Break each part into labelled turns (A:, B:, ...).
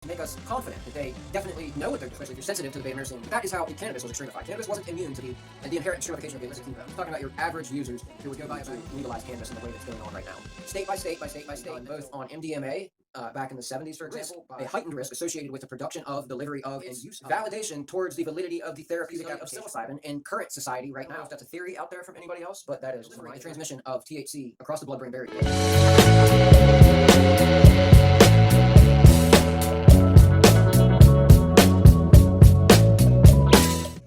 A: to make us confident that they definitely know what they're doing, especially if you're sensitive to the beta-myrcene. That is how cannabis was extremified. Cannabis wasn't immune to the inherent extremification of the illicit sativa. I'm talking about your average users who would go by to legalize cannabis in the way that's going on right now. State by state, both on MDMA, back in the 70s, for example, a heightened risk associated with the production of, delivery of, and use of validation towards the validity of the therapeutic of psilocybin in current society right now. If that's a theory out there from anybody else, but that is the transmission of THC across the blood-brain barrier.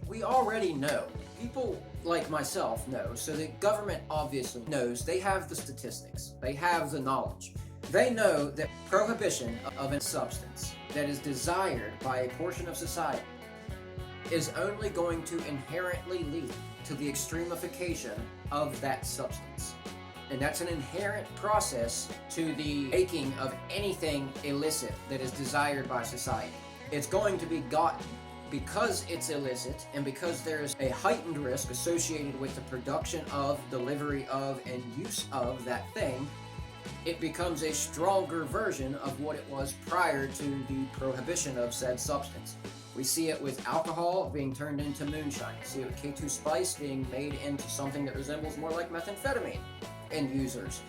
A: We already know. People like myself know, so the government obviously knows. They have the statistics. They have the knowledge. They know that prohibition of a substance that is desired by a portion of society is only going to inherently lead to the extremification of that substance. And that's an inherent process to the making of anything illicit that is desired by society. It's going to be gotten because it's illicit and because there's a heightened risk associated with the production of, delivery of, and use of that thing. It becomes a stronger version of what it was prior to the prohibition of said substance. We see it with alcohol being turned into moonshine. We see it with K2 spice being made into something that resembles more like methamphetamine in users.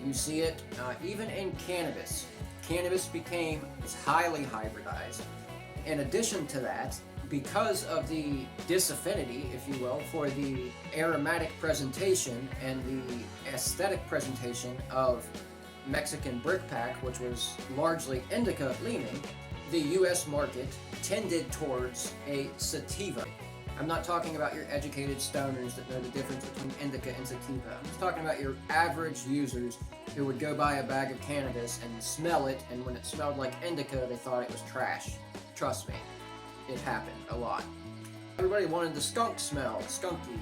A: You see it even in cannabis. Cannabis became highly hybridized. In addition to that, because of the disaffinity, if you will, for the aromatic presentation and the aesthetic presentation of Mexican brickpack, which was largely indica leaning, the US market tended towards a sativa. I'm not talking about your educated stoners that know the difference between indica and sativa. I'm just talking about your average users who would go buy a bag of cannabis and smell it, and when it smelled like indica, they thought it was trash. Trust me, it happened a lot. Everybody wanted the skunk smell, skunky,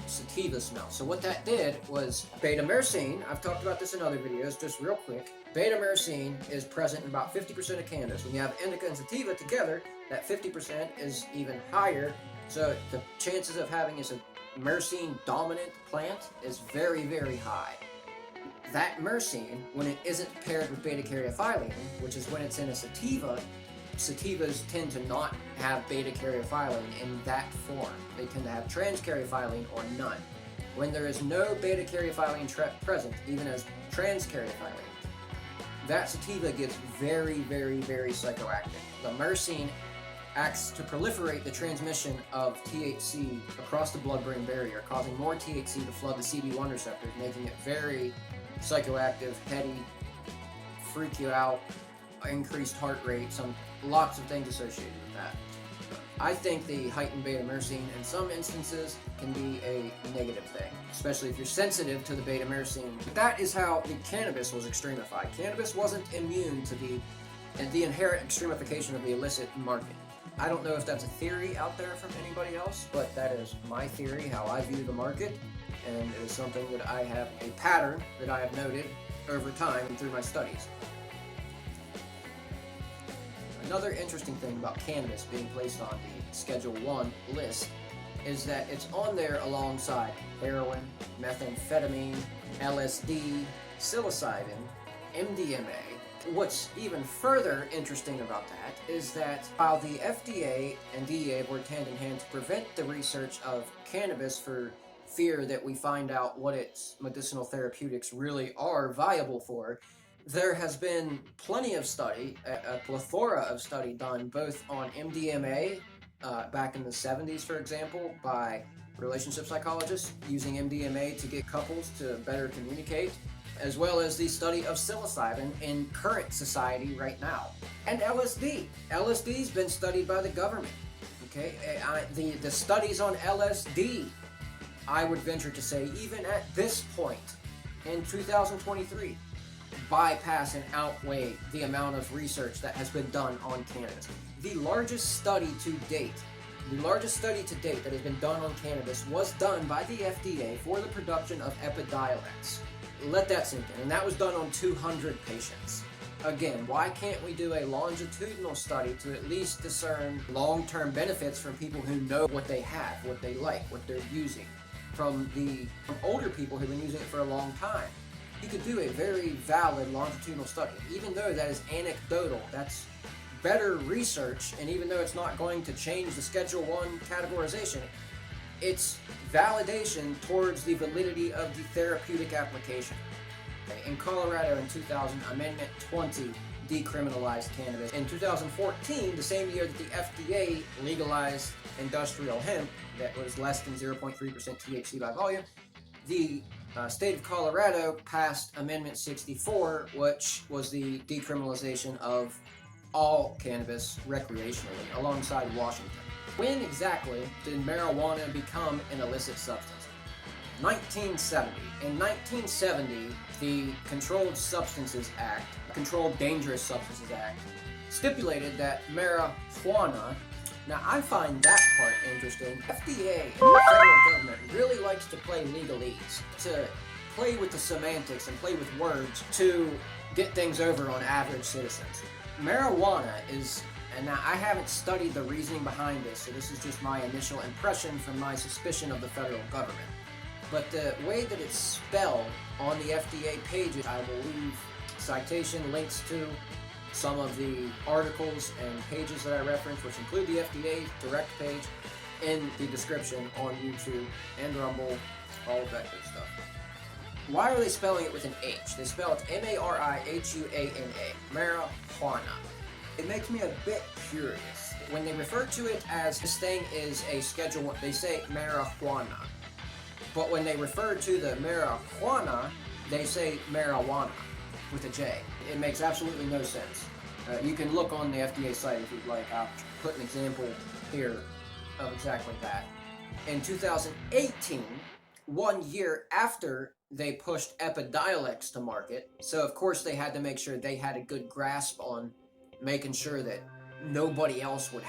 A: sativa smell. So what that did was beta-myrcene. I've talked about this in other videos, just real quick. Beta-myrcene is present in about 50% of cannabis. When you have indica and sativa together, that 50% is even higher. So the chances of having a myrcene dominant plant is very, very high. That myrcene, when it isn't paired with beta-caryophyllene, which is when it's in a sativa, sativas tend to not have beta-caryophyllene in that form. They tend to have trans-caryophyllene or none. When there is no beta-caryophyllene present, even as trans-caryophyllene, that sativa gets very, very, very psychoactive. The myrcene acts to proliferate the transmission of THC across the blood-brain barrier, causing more THC to flood the CB1 receptors, making it very psychoactive, heady, freak you out, increased heart rate, lots of things associated with that. I think the heightened beta-myrcene in some instances can be a negative thing, especially if you're sensitive to the beta-myrcene. That is how the cannabis was extremified. Cannabis wasn't immune to the inherent extremification of the illicit market. I don't know if that's a theory out there from anybody else, but that is my theory, how I view the market, and it is something that I have a pattern that I have noted over time and through my studies. Another interesting thing about cannabis being placed on the Schedule 1 list is that it's on there alongside heroin, methamphetamine, LSD, psilocybin, MDMA. What's even further interesting about that is that while the FDA and DEA have worked hand in hand to prevent the research of cannabis for fear that we find out what its medicinal therapeutics really are viable for, there has been plenty of study, a plethora of study done both on MDMA back in the 70s, for example, by relationship psychologists using MDMA to get couples to better communicate, as well as the study of psilocybin in current society right now. And LSD. LSD's been studied by the government. Okay, the studies on LSD, I would venture to say, even at this point in 2023, bypass and outweigh the amount of research that has been done on cannabis. The largest study to date that has been done on cannabis was done by the FDA for the production of Epidiolex. Let that sink in, and that was done on 200 patients. Again, why can't we do a longitudinal study to at least discern long-term benefits from people who know what they have, what they like, what they're using, from older people who've been using it for a long time? You could do a very valid longitudinal study, even though that is anecdotal. That's better research, and even though it's not going to change the Schedule 1 categorization, it's validation towards the validity of the therapeutic application. In Colorado in 2000, Amendment 20 decriminalized cannabis. In 2014, the same year that the FDA legalized industrial hemp that was less than 0.3% THC by volume, the state of Colorado passed Amendment 64, which was the decriminalization of all cannabis recreationally, alongside Washington. When exactly did marijuana become an illicit substance? 1970. In 1970, the Controlled Substances Act, Controlled Dangerous Substances Act, stipulated that marijuana. Now, I find that part interesting. FDA and the federal government really likes to play legalese, to play with the semantics and play with words to get things over on average citizens. Marijuana is, and now I haven't studied the reasoning behind this, so this is just my initial impression from my suspicion of the federal government. But the way that it's spelled on the FDA pages, I believe citation links to some of the articles and pages that I reference, which include the FDA direct page, in the description on YouTube and Rumble, all of that good stuff. Why are they spelling it with an H? They spell it M-A-R-I-H-U-A-N-A, marijuana. It makes me a bit curious. When they refer to it as this thing is a Schedule 1, they say marijuana. But when they refer to the marijuana, they say marijuana with a J. It makes absolutely no sense. You can look on the FDA site if you'd like. I'll put an example here of exactly that. In 2018, 1 year after they pushed Epidiolex to market, so of course they had to make sure they had a good grasp on making sure that nobody else would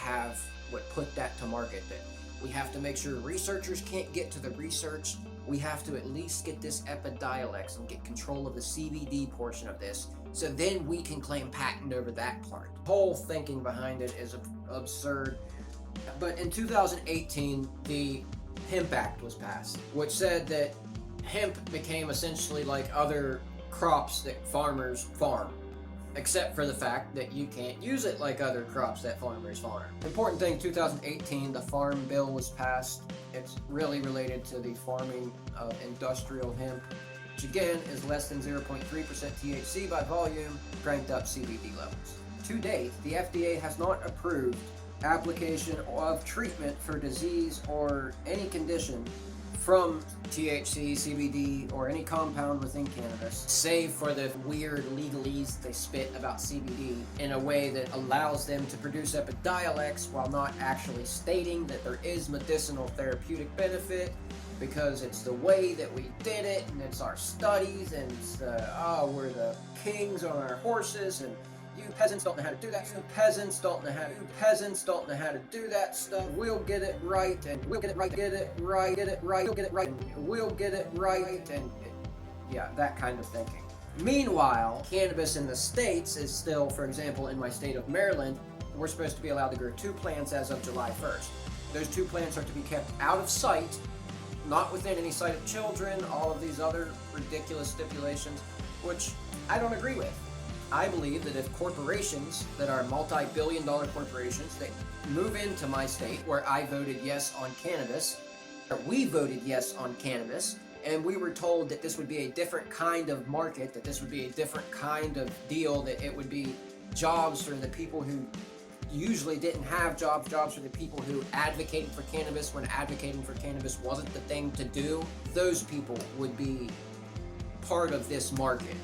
A: put that to market, that we have to make sure researchers can't get to the research. We have to at least get this Epidiolex and get control of the CBD portion of this, so then we can claim patent over that part. The whole thinking behind it is absurd. But in 2018, the Hemp Act was passed, which said that hemp became essentially like other crops that farmers farm, except for the fact that you can't use it like other crops that farmers farm. Important thing, 2018, the Farm Bill was passed. It's really related to the farming of industrial hemp, which again is less than 0.3% THC by volume, cranked up CBD levels. To date, the FDA has not approved application of treatment for disease or any condition from THC, CBD, or any compound within cannabis, save for the weird legalese they spit about CBD in a way that allows them to produce Epidiolex while not actually stating that there is medicinal therapeutic benefit, because it's the way that we did it, and it's our studies, and it's we're the kings on our horses, and you peasants don't know how to do that. You peasants don't know how to do that stuff. We'll get it right, and we'll get it right, we'll get it right, and we'll get it right, and yeah, that kind of thinking. Meanwhile, cannabis in the States is still, for example, in my state of Maryland, we're supposed to be allowed to grow 2 plants as of July 1st. Those 2 plants are to be kept out of sight, not within any sight of children, all of these other ridiculous stipulations, which I don't agree with. I believe that if corporations that are multi-billion-dollar corporations that move into my state where I voted yes on cannabis, or we voted yes on cannabis, and we were told that this would be a different kind of market, that this would be a different kind of deal, that it would be jobs for the people who usually didn't have jobs for the people who advocated for cannabis when advocating for cannabis wasn't the thing to do, those people would be part of this market.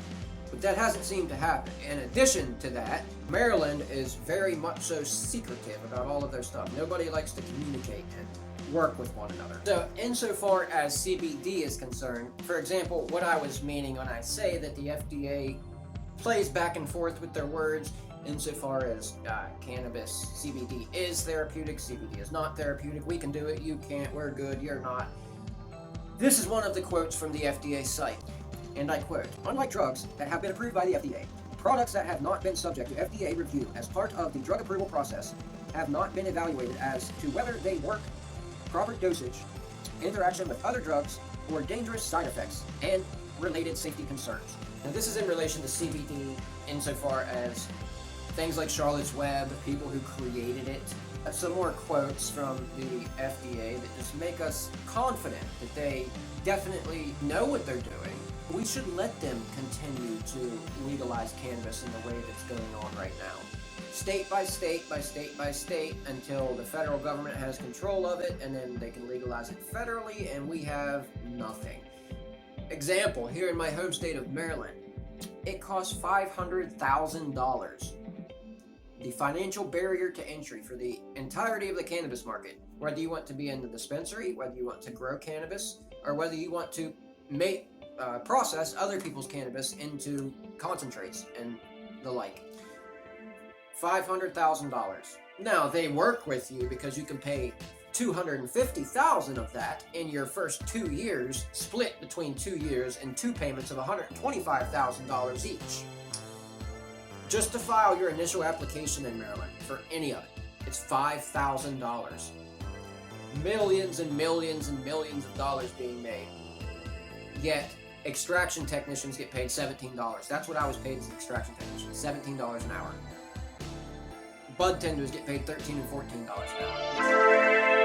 A: But that hasn't seemed to happen. In addition to that, Maryland is very much so secretive about all of their stuff. Nobody likes to communicate and work with one another. So insofar as CBD is concerned, for example, what I was meaning when I say that the FDA plays back and forth with their words insofar as cannabis, CBD is therapeutic, CBD is not therapeutic, we can do it, you can't, we're good, you're not. This is one of the quotes from the FDA site. And I quote, "Unlike drugs that have been approved by the FDA, products that have not been subject to FDA review as part of the drug approval process have not been evaluated as to whether they work, proper dosage, interaction with other drugs, or dangerous side effects, and related safety concerns." Now this is in relation to CBD insofar as things like Charlotte's Web, people who created it. Some more quotes from the FDA that just make us confident that they definitely know what they're doing. We should let them continue to legalize cannabis in the way that's going on right now. State by state by state by state until the federal government has control of it, and then they can legalize it federally, and we have nothing. Example, here in my home state of Maryland, it costs $500,000. The financial barrier to entry for the entirety of the cannabis market, whether you want to be in the dispensary, whether you want to grow cannabis, or whether you want to process other people's cannabis into concentrates and the like. $500,000. Now, they work with you because you can pay $250,000 of that in your first 2 years, split between 2 years in 2 payments of $125,000 each. Just to file your initial application in Maryland for any of it, it's $5,000. Millions and millions and millions of dollars being made. Yet, extraction technicians get paid $17. That's what I was paid as an extraction technician, $17 an hour. Bud tenders get paid $13 and $14 an hour.